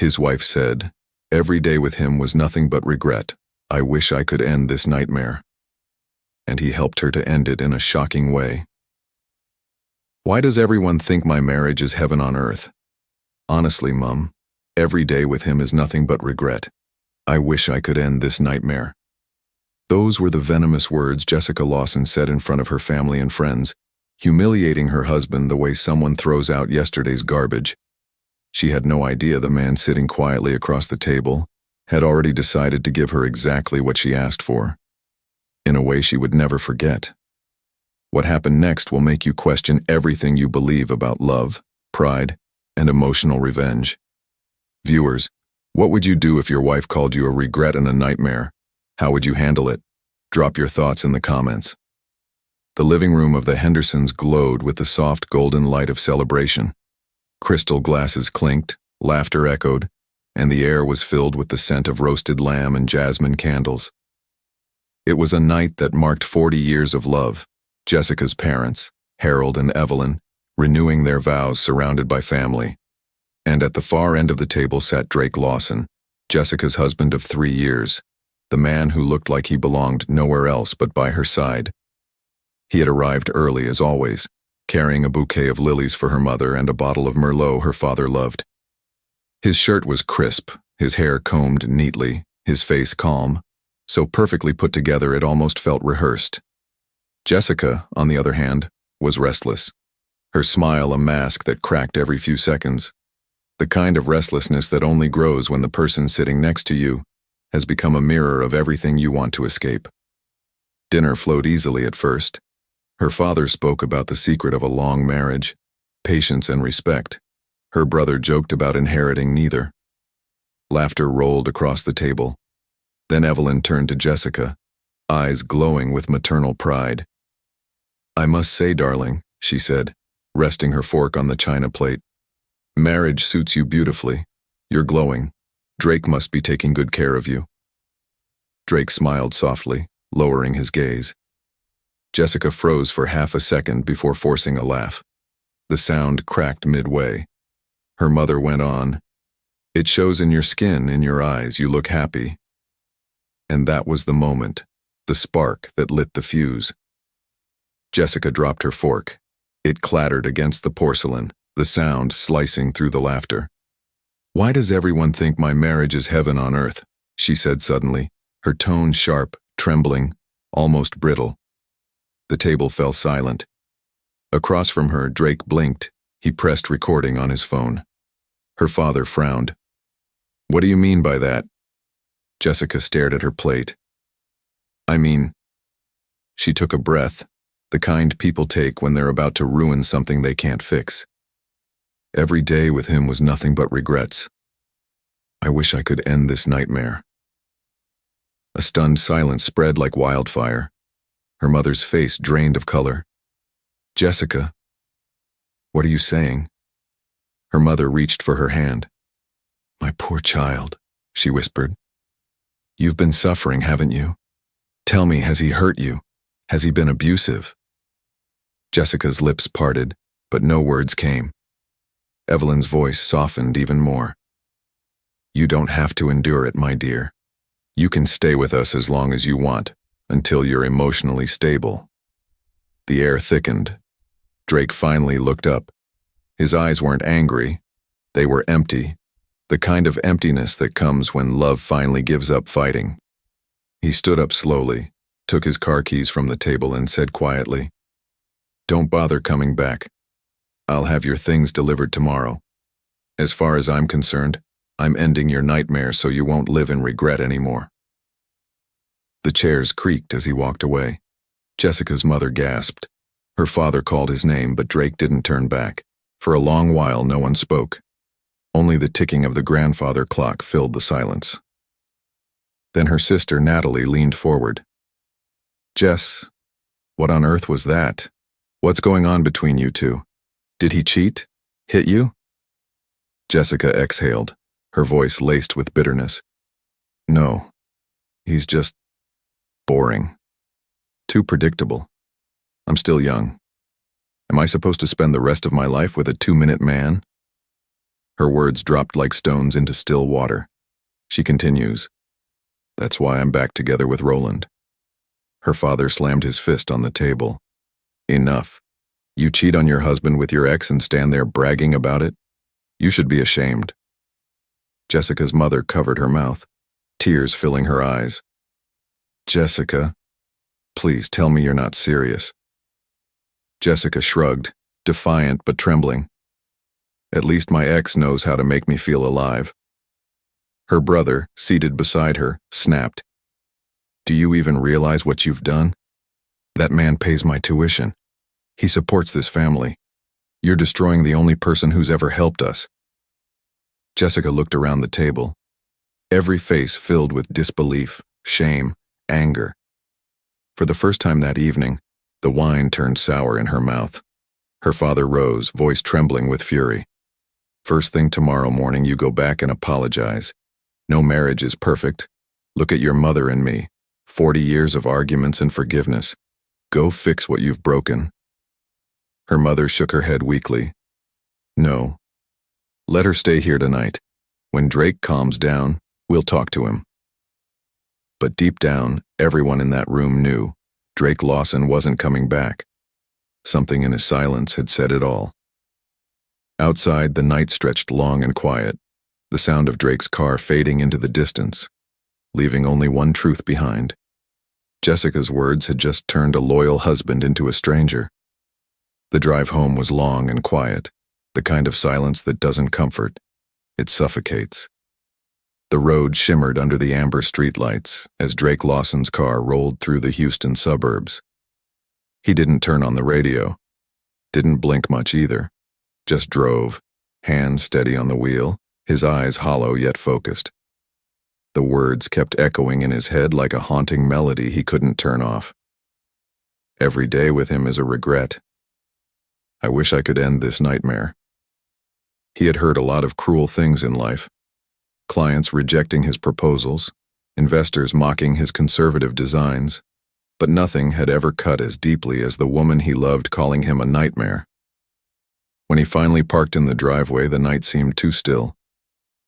His wife said, "Every day with him was nothing but regret. I wish I could end this nightmare." And he helped her to end it in a shocking way. Why does everyone think my marriage is heaven on earth? Honestly, Mum, every day with him is nothing but regret. I wish I could end this nightmare. Those were the venomous words Jessica Lawson said in front of her family and friends, humiliating her husband the way someone throws out yesterday's garbage. She had no idea the man sitting quietly across the table had already decided to give her exactly what she asked for, in a way she would never forget. What happened next will make you question everything you believe about love, pride, and emotional revenge. Viewers, what would you do if your wife called you a regret and a nightmare? How would you handle it? Drop your thoughts in the comments. The living room of the Hendersons glowed with the soft golden light of celebration. Crystal glasses clinked, laughter echoed, and the air was filled with the scent of roasted lamb and jasmine candles. It was a night that marked 40 years of love, Jessica's parents, Harold and Evelyn, renewing their vows surrounded by family. And at the far end of the table sat Drake Lawson, Jessica's husband of 3 years, the man who looked like he belonged nowhere else but by her side. He had arrived early as always, carrying a bouquet of lilies for her mother and a bottle of Merlot her father loved. His shirt was crisp, his hair combed neatly, his face calm, so perfectly put together it almost felt rehearsed. Jessica, on the other hand, was restless, her smile a mask that cracked every few seconds, the kind of restlessness that only grows when the person sitting next to you has become a mirror of everything you want to escape. Dinner flowed easily at first. Her father spoke about the secret of a long marriage, patience and respect. Her brother joked about inheriting neither. Laughter rolled across the table. Then Evelyn turned to Jessica, eyes glowing with maternal pride. "I must say, darling," she said, resting her fork on the china plate, "marriage suits you beautifully. You're glowing. Drake must be taking good care of you." Drake smiled softly, lowering his gaze. Jessica froze for half a second before forcing a laugh. The sound cracked midway. Her mother went on, "It shows in your skin, in your eyes, you look happy." And that was the moment, the spark that lit the fuse. Jessica dropped her fork. It clattered against the porcelain, the sound slicing through the laughter. "Why does everyone think my marriage is heaven on earth?" she said suddenly, her tone sharp, trembling, almost brittle. The table fell silent. Across from her, Drake blinked. He pressed recording on his phone. Her father frowned. "What do you mean by that?" Jessica stared at her plate. "I mean..." She took a breath, the kind people take when they're about to ruin something they can't fix. Every day with him was nothing but regrets. I wish I could end this nightmare. A stunned silence spread like wildfire. Her mother's face drained of color. "Jessica, what are you saying?" Her mother reached for her hand. "My poor child," she whispered. "You've been suffering, haven't you? Tell me, has he hurt you? Has he been abusive?" Jessica's lips parted, but no words came. Evelyn's voice softened even more. "You don't have to endure it, my dear. You can stay with us as long as you want, until you're emotionally stable." The air thickened. Drake finally looked up. His eyes weren't angry. They were empty, the kind of emptiness that comes when love finally gives up fighting. He stood up slowly, took his car keys from the table and said quietly, "Don't bother coming back. I'll have your things delivered tomorrow. As far as I'm concerned, I'm ending your nightmare so you won't live in regret anymore." The chairs creaked as he walked away. Jessica's mother gasped. Her father called his name, but Drake didn't turn back. For a long while, no one spoke. Only the ticking of the grandfather clock filled the silence. Then her sister, Natalie, leaned forward. "Jess, what on earth was that? What's going on between you two? Did he cheat? Hit you?" Jessica exhaled, her voice laced with bitterness. "No, he's just boring. Too predictable. I'm still young. Am I supposed to spend the rest of my life with a 2-minute man?" Her words dropped like stones into still water. She continues, "That's why I'm back together with Roland." Her father slammed his fist on the table. "Enough. You cheat on your husband with your ex and stand there bragging about it? You should be ashamed." Jessica's mother covered her mouth, tears filling her eyes. "Jessica, please tell me you're not serious." Jessica shrugged, defiant but trembling. "At least my ex knows how to make me feel alive." Her brother, seated beside her, snapped, "Do you even realize what you've done? That man pays my tuition. He supports this family. You're destroying the only person who's ever helped us." Jessica looked around the table, every face filled with disbelief, shame, anger. For the first time that evening, the wine turned sour in her mouth. Her father rose, voice trembling with fury. "First thing tomorrow morning, you go back and apologize. No marriage is perfect. Look at your mother and me. 40 years of arguments and forgiveness. Go fix what you've broken." Her mother shook her head weakly. "No. Let her stay here tonight. When Drake calms down, we'll talk to him." But deep down, everyone in that room knew Drake Lawson wasn't coming back. Something in his silence had said it all. Outside, the night stretched long and quiet, the sound of Drake's car fading into the distance, leaving only one truth behind. Jessica's words had just turned a loyal husband into a stranger. The drive home was long and quiet, the kind of silence that doesn't comfort, it suffocates. The road shimmered under the amber streetlights as Drake Lawson's car rolled through the Houston suburbs. He didn't turn on the radio, didn't blink much either, just drove, hands steady on the wheel, his eyes hollow yet focused. The words kept echoing in his head like a haunting melody he couldn't turn off. "Every day with him is a regret. I wish I could end this nightmare." He had heard a lot of cruel things in life. Clients rejecting his proposals, investors mocking his conservative designs, but nothing had ever cut as deeply as the woman he loved calling him a nightmare. When he finally parked in the driveway, the night seemed too still.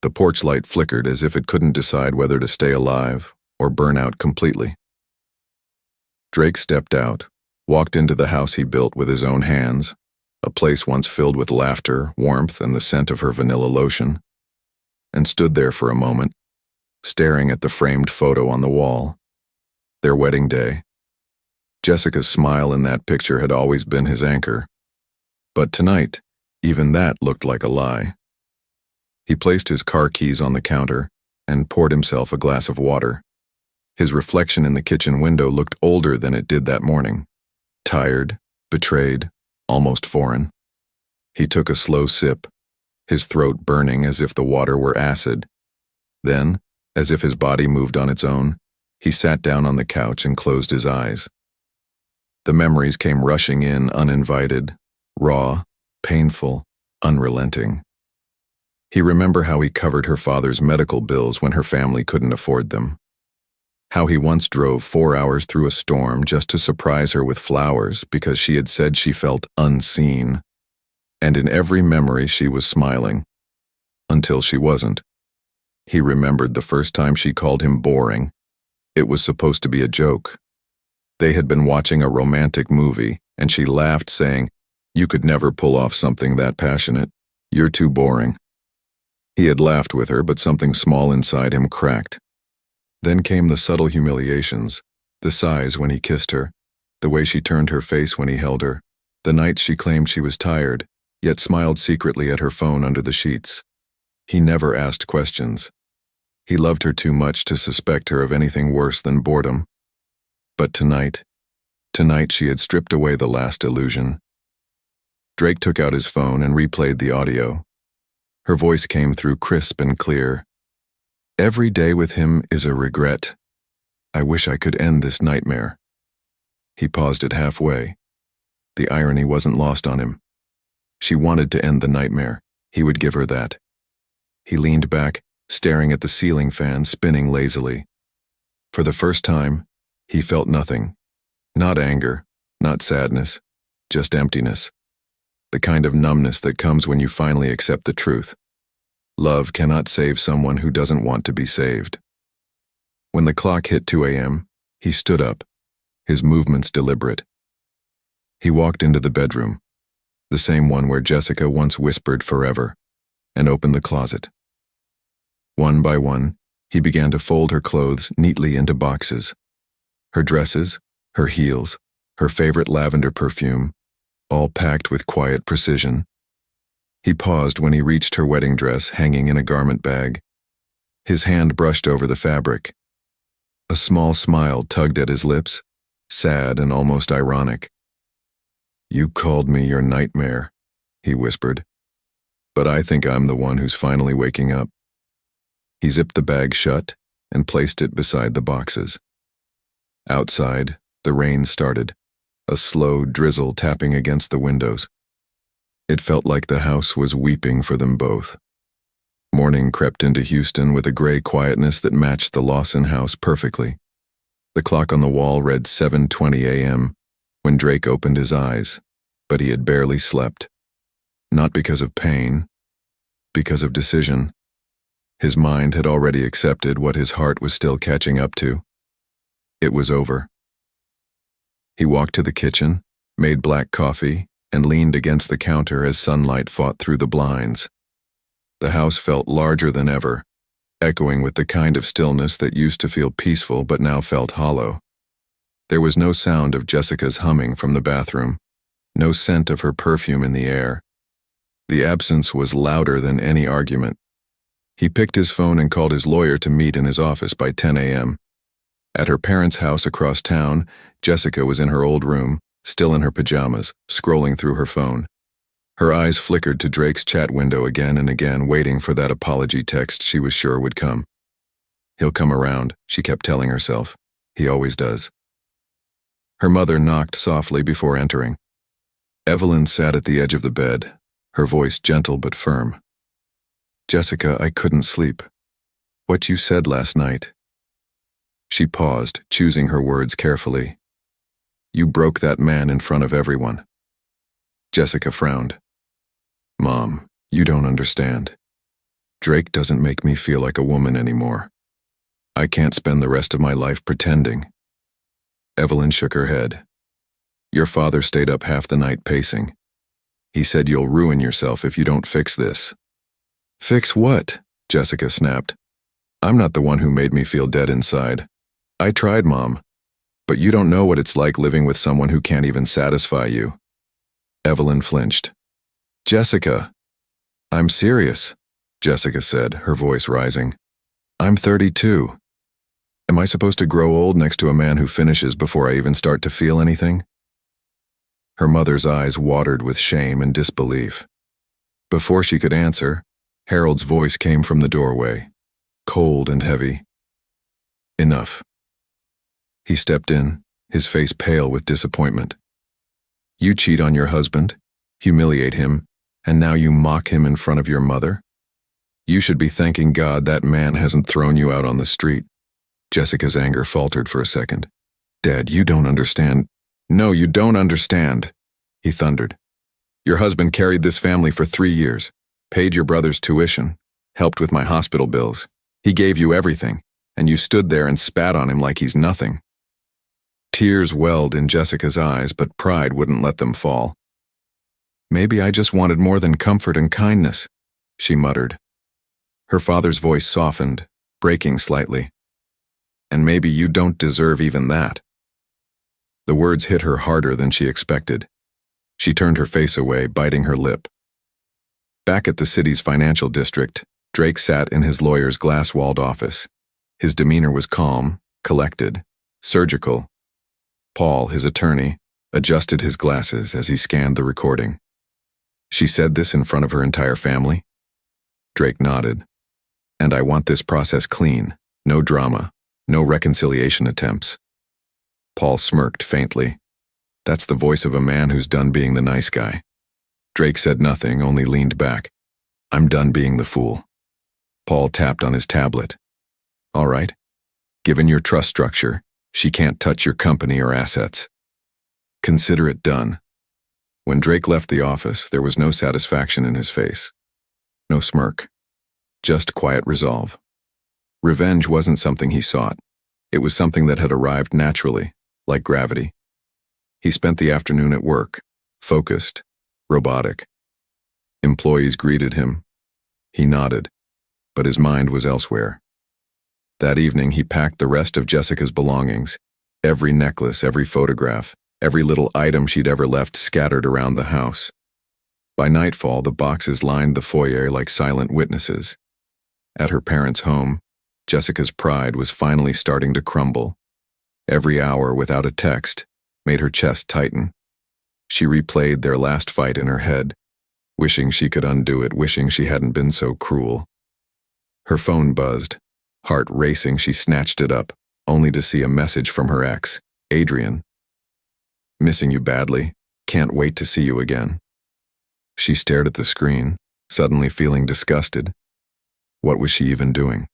The porch light flickered as if it couldn't decide whether to stay alive or burn out completely. Drake stepped out, walked into the house he built with his own hands, a place once filled with laughter, warmth, and the scent of her vanilla lotion, and stood there for a moment, staring at the framed photo on the wall. Their wedding day. Jessica's smile in that picture had always been his anchor. But tonight, even that looked like a lie. He placed his car keys on the counter and poured himself a glass of water. His reflection in the kitchen window looked older than it did that morning. Tired, betrayed, almost foreign. He took a slow sip, his throat burning as if the water were acid. Then, as if his body moved on its own, he sat down on the couch and closed his eyes. The memories came rushing in uninvited, raw, painful, unrelenting. He remembered how he covered her father's medical bills when her family couldn't afford them. How he once drove 4 hours through a storm just to surprise her with flowers because she had said she felt unseen. And in every memory she was smiling. Until she wasn't. He remembered the first time she called him boring. It was supposed to be a joke. They had been watching a romantic movie, and she laughed, saying, "You could never pull off something that passionate. You're too boring." He had laughed with her, but something small inside him cracked. Then came the subtle humiliations, the sighs when he kissed her, the way she turned her face when he held her, the nights she claimed she was tired, yet smiled secretly at her phone under the sheets. He never asked questions. He loved her too much to suspect her of anything worse than boredom. But tonight she had stripped away the last illusion. Drake took out his phone and replayed the audio. Her voice came through crisp and clear. "Every day with him is a regret. I wish I could end this nightmare." He paused it halfway. The irony wasn't lost on him. She wanted to end the nightmare. He would give her that. He leaned back, staring at the ceiling fan spinning lazily. For the first time, he felt nothing. Not anger, not sadness, just emptiness. The kind of numbness that comes when you finally accept the truth. Love cannot save someone who doesn't want to be saved. When the clock hit 2 a.m., he stood up, his movements deliberate. He walked into the bedroom, the same one where Jessica once whispered forever, and opened the closet. One by one, he began to fold her clothes neatly into boxes. Her dresses, her heels, her favorite lavender perfume, all packed with quiet precision. He paused when he reached her wedding dress hanging in a garment bag. His hand brushed over the fabric. A small smile tugged at his lips, sad and almost ironic. "You called me your nightmare," he whispered. "But I think I'm the one who's finally waking up." He zipped the bag shut and placed it beside the boxes. Outside, the rain started, a slow drizzle tapping against the windows. It felt like the house was weeping for them both. Morning crept into Houston with a gray quietness that matched the Lawson house perfectly. The clock on the wall read 7:20 a.m. when Drake opened his eyes, but he had barely slept. Not because of pain, because of decision. His mind had already accepted what his heart was still catching up to. It was over. He walked to the kitchen, made black coffee, and leaned against the counter as sunlight fought through the blinds. The house felt larger than ever, echoing with the kind of stillness that used to feel peaceful but now felt hollow. There was no sound of Jessica's humming from the bathroom, no scent of her perfume in the air. The absence was louder than any argument. He picked his phone and called his lawyer to meet in his office by 10 a.m. At her parents' house across town, Jessica was in her old room, still in her pajamas, scrolling through her phone. Her eyes flickered to Drake's chat window again and again, waiting for that apology text she was sure would come. "He'll come around," she kept telling herself. "He always does." Her mother knocked softly before entering. Evelyn sat at the edge of the bed, her voice gentle but firm. "Jessica, I couldn't sleep. What you said last night." She paused, choosing her words carefully. "You broke that man in front of everyone." Jessica frowned. "Mom, you don't understand. Drake doesn't make me feel like a woman anymore. I can't spend the rest of my life pretending." Evelyn shook her head. "Your father stayed up half the night pacing. He said you'll ruin yourself if you don't fix this." "Fix what?" Jessica snapped. "I'm not the one who made me feel dead inside. I tried, Mom. But you don't know what it's like living with someone who can't even satisfy you." Evelyn flinched. "Jessica." "I'm serious," Jessica said, her voice rising. "I'm 32. Am I supposed to grow old next to a man who finishes before I even start to feel anything?" Her mother's eyes watered with shame and disbelief. Before she could answer, Harold's voice came from the doorway, cold and heavy. "Enough." He stepped in, his face pale with disappointment. "You cheat on your husband, humiliate him, and now you mock him in front of your mother? You should be thanking God that man hasn't thrown you out on the street." Jessica's anger faltered for a second. "Dad, you don't understand." "No, you don't understand," he thundered. "Your husband carried this family for 3 years, paid your brother's tuition, helped with my hospital bills. He gave you everything, and you stood there and spat on him like he's nothing." Tears welled in Jessica's eyes, but pride wouldn't let them fall. "Maybe I just wanted more than comfort and kindness," she muttered. Her father's voice softened, breaking slightly. "And maybe you don't deserve even that." The words hit her harder than she expected. She turned her face away, biting her lip. Back at the city's financial district, Drake sat in his lawyer's glass-walled office. His demeanor was calm, collected, surgical. Paul, his attorney, adjusted his glasses as he scanned the recording. "She said this in front of her entire family?" Drake nodded. "And I want this process clean, no drama, no reconciliation attempts." Paul smirked faintly. "That's the voice of a man who's done being the nice guy." Drake said nothing, only leaned back. "I'm done being the fool." Paul tapped on his tablet. "All right. Given your trust structure, she can't touch your company or assets. Consider it done." When Drake left the office, there was no satisfaction in his face. No smirk. just quiet resolve. Revenge wasn't something he sought. It was something that had arrived naturally, like gravity. He spent the afternoon at work, focused, robotic. Employees greeted him. He nodded, but his mind was elsewhere. That evening, he packed the rest of Jessica's belongings, every necklace, every photograph, every little item she'd ever left scattered around the house. By nightfall, the boxes lined the foyer like silent witnesses. At her parents' home, Jessica's pride was finally starting to crumble. Every hour without a text made her chest tighten. She replayed their last fight in her head, wishing she could undo it, wishing she hadn't been so cruel. Her phone buzzed. Heart racing, she snatched it up, only to see a message from her ex, Adrian. "Missing you badly. Can't wait to see you again." She stared at the screen, suddenly feeling disgusted. What was she even doing?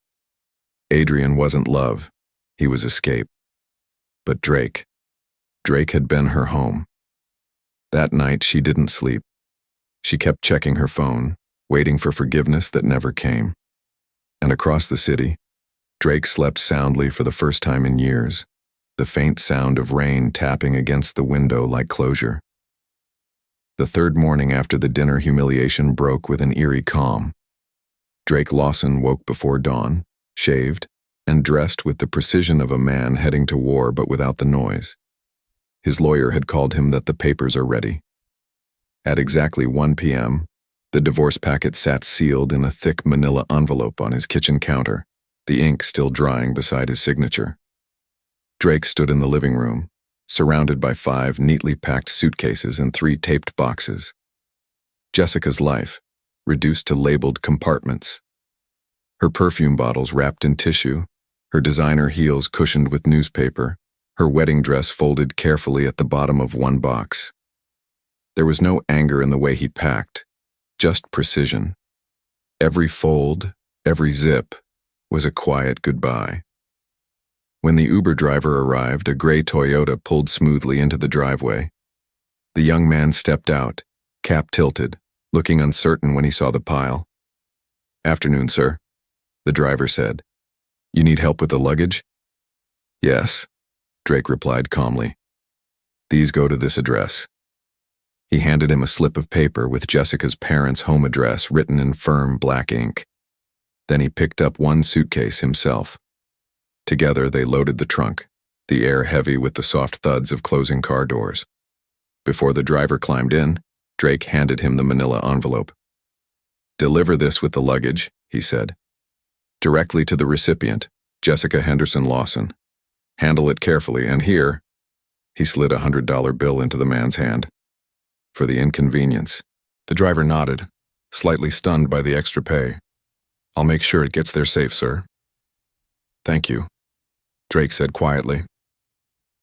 Adrian wasn't love. He was escape. But Drake had been her home. That night, she didn't sleep. She kept checking her phone, waiting for forgiveness that never came. And across the city, Drake slept soundly for the first time in years, the faint sound of rain tapping against the window like closure. The third morning after the dinner, humiliation broke with an eerie calm. Drake Lawson woke before dawn, shaved, and dressed with the precision of a man heading to war but without the noise. His lawyer had called him that the papers are ready. At exactly 1 p.m., the divorce packet sat sealed in a thick manila envelope on his kitchen counter, the ink still drying beside his signature. Drake stood in the living room, surrounded by 5 neatly packed suitcases and 3 taped boxes. Jessica's life, reduced to labeled compartments. Her perfume bottles wrapped in tissue, her designer heels cushioned with newspaper, her wedding dress folded carefully at the bottom of one box. There was no anger in the way he packed, just precision. Every fold, every zip, was a quiet goodbye. When the Uber driver arrived, a gray Toyota pulled smoothly into the driveway. The young man stepped out, cap tilted, looking uncertain when he saw the pile. "Afternoon, sir," the driver said. "You need help with the luggage?" "Yes," Drake replied calmly. "These go to this address." He handed him a slip of paper with Jessica's parents' home address written in firm black ink. Then he picked up one suitcase himself. Together they loaded the trunk, the air heavy with the soft thuds of closing car doors. Before the driver climbed in, Drake handed him the manila envelope. "Deliver this with the luggage," he said. "Directly to the recipient, Jessica Henderson Lawson. Handle it carefully, and here," he slid a $100 bill into the man's hand. "For the inconvenience." The driver nodded, slightly stunned by the extra pay. "I'll make sure it gets there safe, sir." "Thank you," Drake said quietly.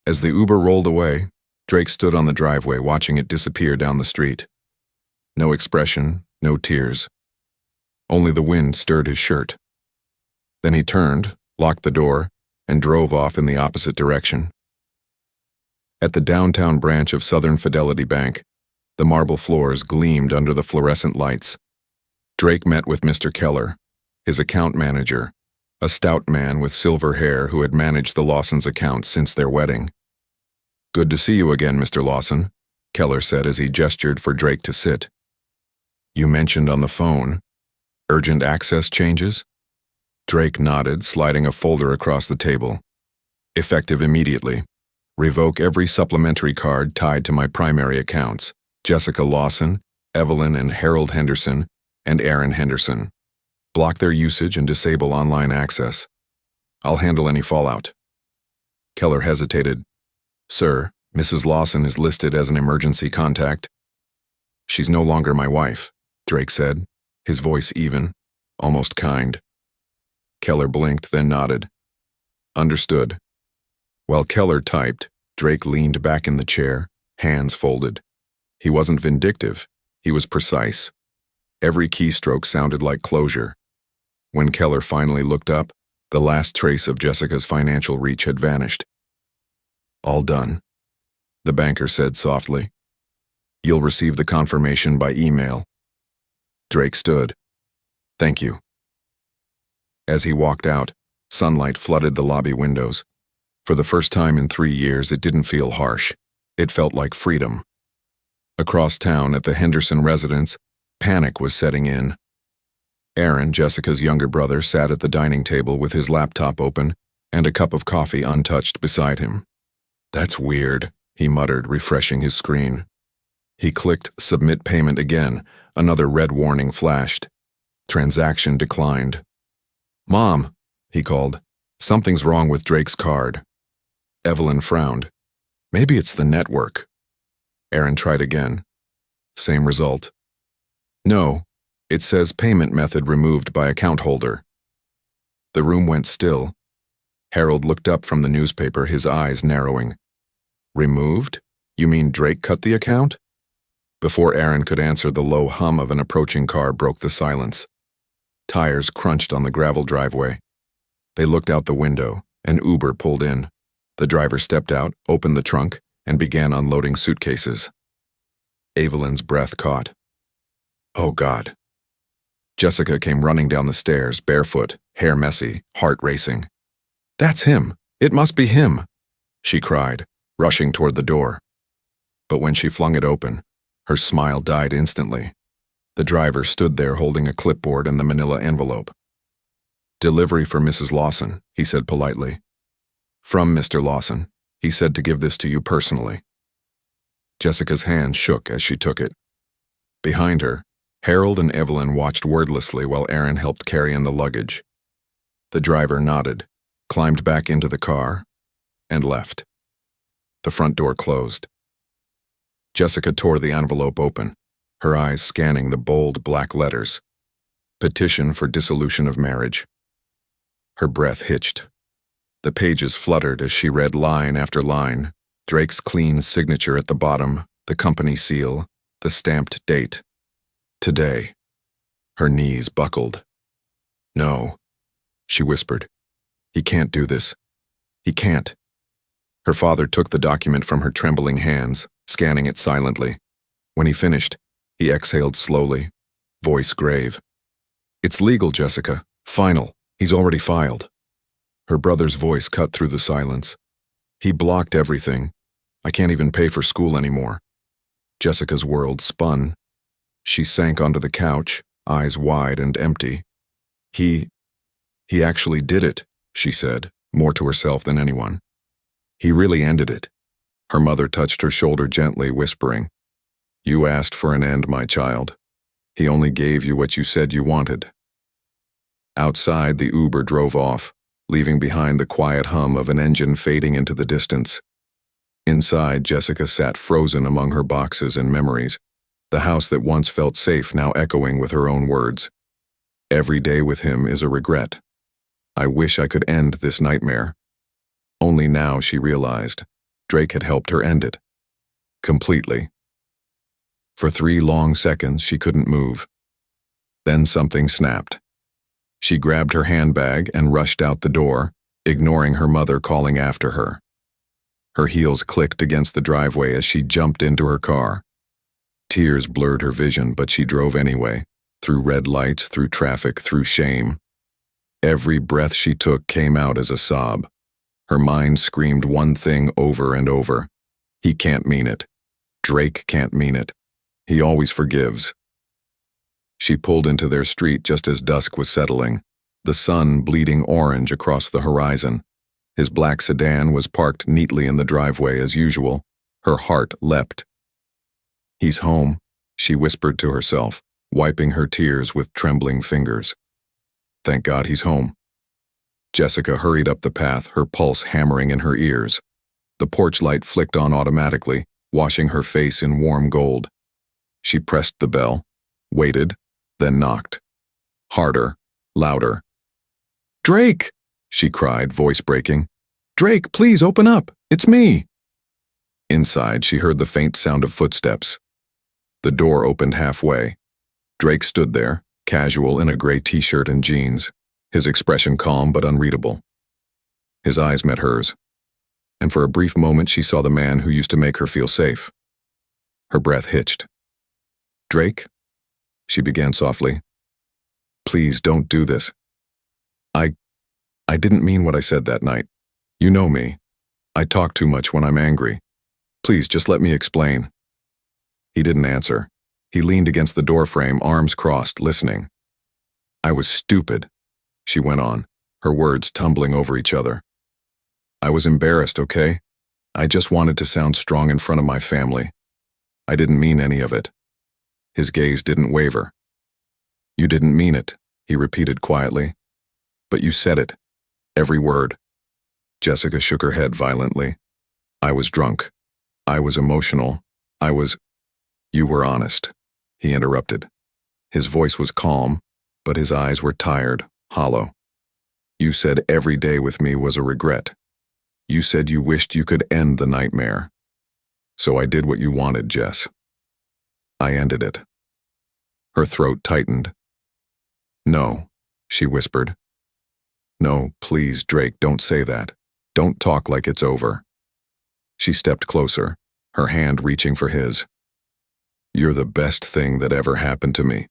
As the Uber rolled away, Drake stood on the driveway watching it disappear down the street. No expression, no tears. Only the wind stirred his shirt. Then he turned, locked the door, and drove off in the opposite direction. At the downtown branch of Southern Fidelity Bank, the marble floors gleamed under the fluorescent lights. Drake met with Mr. Keller, his account manager, a stout man with silver hair who had managed the Lawsons' accounts since their wedding. "Good to see you again, Mr. Lawson," Keller said as he gestured for Drake to sit. "You mentioned on the phone, urgent access changes?" Drake nodded, sliding a folder across the table. "Effective immediately. Revoke every supplementary card tied to my primary accounts, Jessica Lawson, Evelyn and Harold Henderson, and Aaron Henderson. Block their usage and disable online access. I'll handle any fallout." Keller hesitated. "Sir, Mrs. Lawson is listed as an emergency contact." "She's no longer my wife," Drake said, his voice even, almost kind. Keller blinked, then nodded. "Understood." While Keller typed, Drake leaned back in the chair, hands folded. He wasn't vindictive, he was precise. Every keystroke sounded like closure. When Keller finally looked up, the last trace of Jessica's financial reach had vanished. "All done," the banker said softly. "You'll receive the confirmation by email." Drake stood. "Thank you." As he walked out, sunlight flooded the lobby windows. For the first time in 3 years, it didn't feel harsh. It felt like freedom. Across town at the Henderson residence, panic was setting in. Aaron, Jessica's younger brother, sat at the dining table with his laptop open and a cup of coffee untouched beside him. "That's weird," he muttered, refreshing his screen. He clicked Submit Payment again. Another red warning flashed. Transaction declined. "Mom," he called. "Something's wrong with Drake's card." Evelyn frowned. "Maybe it's the network." Aaron tried again. Same result. "No, it says payment method removed by account holder." The room went still. Harold looked up from the newspaper, his eyes narrowing. "Removed? You mean Drake cut the account?" Before Aaron could answer, the low hum of an approaching car broke the silence. Tires crunched on the gravel driveway. They looked out the window. An Uber pulled in. The driver stepped out, opened the trunk, and began unloading suitcases. Evelyn's breath caught. "Oh, God." Jessica came running down the stairs, barefoot, hair messy, heart racing. "That's him! It must be him!" she cried, rushing toward the door. But when she flung it open, her smile died instantly. The driver stood there holding a clipboard and the manila envelope. "Delivery for Mrs. Lawson," he said politely. "From Mr. Lawson. He said to give this to you personally." Jessica's hand shook as she took it. Behind her, Harold and Evelyn watched wordlessly while Aaron helped carry in the luggage. The driver nodded, climbed back into the car, and left. The front door closed. Jessica tore the envelope open, her eyes scanning the bold black letters. Petition for dissolution of marriage. Her breath hitched. The pages fluttered as she read line after line, Drake's clean signature at the bottom, the company seal, the stamped date. Today. Her knees buckled. "No," she whispered. "He can't do this. He can't." Her father took the document from her trembling hands, scanning it silently. When he finished, he exhaled slowly, voice grave. "It's legal, Jessica. Final. He's already filed." Her brother's voice cut through the silence. "He blocked everything. I can't even pay for school anymore." Jessica's world spun. She sank onto the couch, eyes wide and empty. He actually did it," she said, more to herself than anyone. "He really ended it." Her mother touched her shoulder gently, whispering, "You asked for an end, my child. He only gave you what you said you wanted." Outside, the Uber drove off, leaving behind the quiet hum of an engine fading into the distance. Inside, Jessica sat frozen among her boxes and memories, the house that once felt safe now echoing with her own words. "Every day with him is a regret. I wish I could end this nightmare." Only now she realized Drake had helped her end it. Completely. For 3 long seconds, she couldn't move. Then something snapped. She grabbed her handbag and rushed out the door, ignoring her mother calling after her. Her heels clicked against the driveway as she jumped into her car. Tears blurred her vision, but she drove anyway, through red lights, through traffic, through shame. Every breath she took came out as a sob. Her mind screamed one thing over and over. He can't mean it. Drake can't mean it. He always forgives. She pulled into their street just as dusk was settling, the sun bleeding orange across the horizon. His black sedan was parked neatly in the driveway as usual. Her heart leapt. "He's home," she whispered to herself, wiping her tears with trembling fingers. "Thank God he's home." Jessica hurried up the path, her pulse hammering in her ears. The porch light flicked on automatically, washing her face in warm gold. She pressed the bell, waited, then knocked. Harder, louder. "Drake!" she cried, voice breaking. "Drake, please open up! It's me!" Inside, she heard the faint sound of footsteps. The door opened halfway. Drake stood there, casual in a gray t-shirt and jeans, his expression calm but unreadable. His eyes met hers, and for a brief moment she saw the man who used to make her feel safe. Her breath hitched. "Drake?" she began softly. "Please don't do this." I, I didn't mean what I said that night. You know me. I talk too much when I'm angry. Please, just let me explain." He didn't answer. He leaned against the doorframe, arms crossed, listening. "I was stupid," she went on, her words tumbling over each other. "I was embarrassed, okay? I just wanted to sound strong in front of my family. I didn't mean any of it." His gaze didn't waver. "You didn't mean it," he repeated quietly. "But you said it. Every word." Jessica shook her head violently. "I was drunk. I was emotional. You were honest," he interrupted. His voice was calm, but his eyes were tired, hollow. "You said every day with me was a regret. You said you wished you could end the nightmare. So I did what you wanted, Jess. I ended it." Her throat tightened. "No," she whispered. "No, please, Drake, don't say that. Don't talk like it's over." She stepped closer, her hand reaching for his. "You're the best thing that ever happened to me.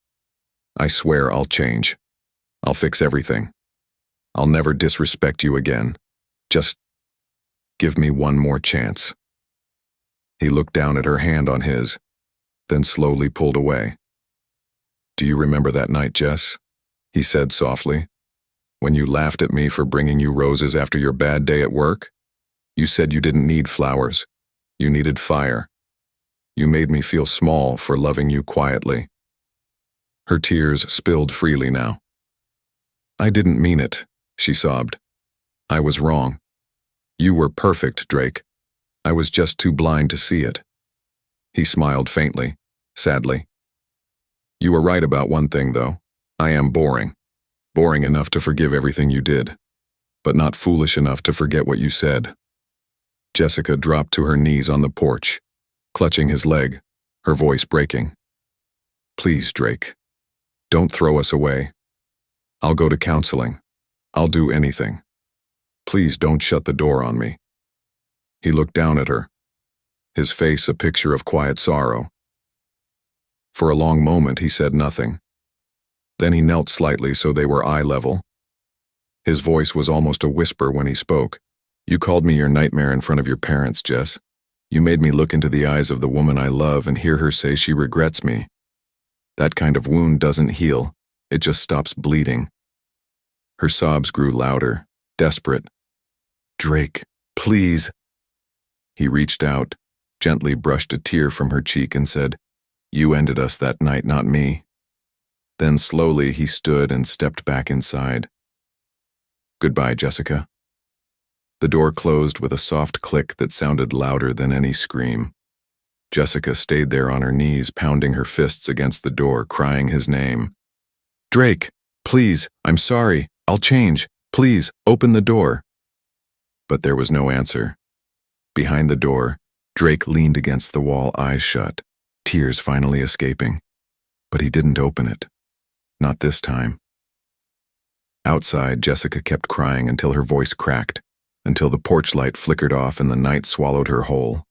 I swear I'll change. I'll fix everything. I'll never disrespect you again. Just give me one more chance." He looked down at her hand on his, then slowly pulled away. "Do you remember that night, Jess?" he said softly. "When you laughed at me for bringing you roses after your bad day at work? You said you didn't need flowers. You needed fire. You made me feel small for loving you quietly." Her tears spilled freely now. "I didn't mean it," she sobbed. "I was wrong. You were perfect, Drake. I was just too blind to see it." He smiled faintly, sadly. "You were right about one thing, though. I am boring. Boring enough to forgive everything you did, but not foolish enough to forget what you said." Jessica dropped to her knees on the porch, clutching his leg, her voice breaking. "Please, Drake, don't throw us away. I'll go to counseling. I'll do anything. Please don't shut the door on me." He looked down at her, his face a picture of quiet sorrow. For a long moment he said nothing. Then he knelt slightly so they were eye level. His voice was almost a whisper when he spoke. "You called me your nightmare in front of your parents, Jess. You made me look into the eyes of the woman I love and hear her say she regrets me. That kind of wound doesn't heal. It just stops bleeding." Her sobs grew louder, desperate. "Drake, please." He reached out, gently brushed a tear from her cheek and said, "You ended us that night, not me." Then slowly he stood and stepped back inside. "Goodbye, Jessica." The door closed with a soft click that sounded louder than any scream. Jessica stayed there on her knees, pounding her fists against the door, crying his name. "Drake, please, I'm sorry, I'll change. Please, open the door." But there was no answer. Behind the door, Drake leaned against the wall, eyes shut, tears finally escaping. But he didn't open it. Not this time. Outside, Jessica kept crying until her voice cracked, until the porch light flickered off and the night swallowed her whole.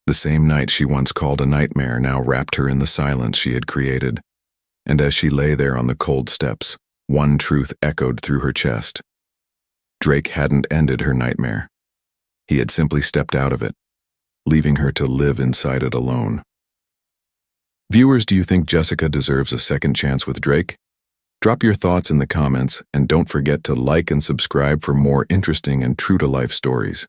The same night she once called a nightmare now wrapped her in the silence she had created. And as she lay there on the cold steps, one truth echoed through her chest. Drake hadn't ended her nightmare. He had simply stepped out of it, leaving her to live inside it alone. Viewers, do you think Jessica deserves a second chance with Drake? Drop your thoughts in the comments and don't forget to like and subscribe for more interesting and true-to-life stories.